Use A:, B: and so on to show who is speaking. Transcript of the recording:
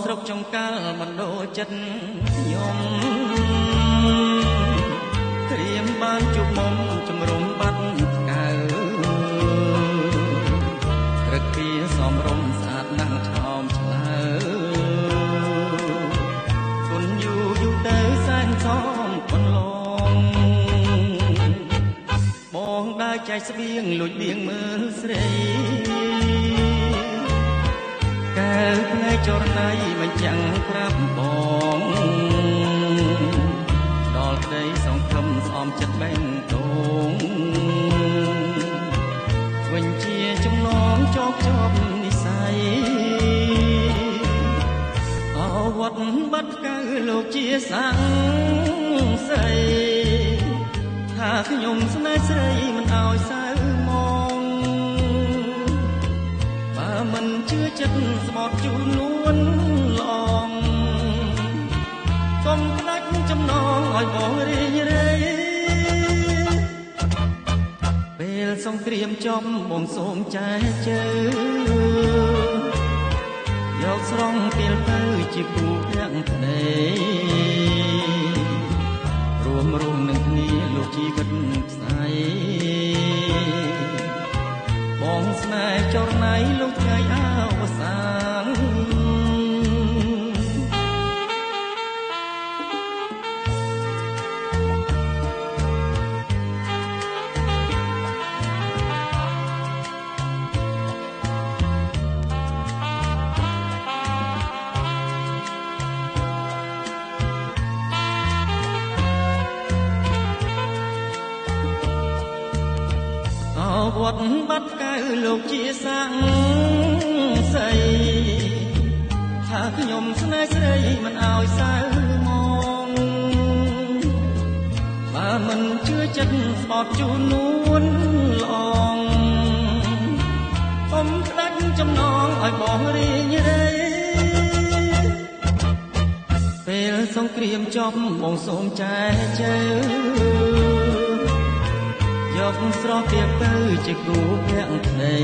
A: ស្រុកចំកាល់បណ្ដោចិត្តខ្ញុំត្រៀមបានជុំមុំជំរុំបាត់កៅរឹកពីសំរុំស្អាតណាស់ថោមឆ្លើគុណយូរទៅសែនសំបន្លងបងដើរចែកស្បៀងលួចបៀងមើលស្រីកែវភ្នែកចរណៃមិនចាំងប្រាប់បងដល់ក្តីសង្ឃឹមស្អំចិត្តបេះដូងវិញជាចំណងចោកជាប់និស័យអវត្តបាត់កៅលោកជាសាំងសីថាខ្ញុំស្នេហ៍ស្រីមិនឲ្យសៅមកបើមិនជឿចិត្តស្បត់ជូននួនឡងកុំផ្ដាច់ចំណងឲ្យបងរីងរៃពេលសង្គ្រាមចប់បងសូមចែកជើយកស្រង់ពីលទៅជាពូភក្តីរួមនឹងគ្នាលោកជីវិតផ្សាយបងស្នេហ៍ចរណៃលោកថ្ងៃអវសានវត្តបាត់កៅលោកជាសាំងសីថាខ្ញុំស្នេហ៍ស្រីមិនឲ្យសៅមកបើមិនជឿចិត្តស្បត់ជូននួនឡងកុំផ្ដាច់ចំណងឲ្យបងរីងរៃពេលសង្គ្រាមចប់បងសូមចែកជើយកស្រស់ទៀបទៅជាគូភក្តី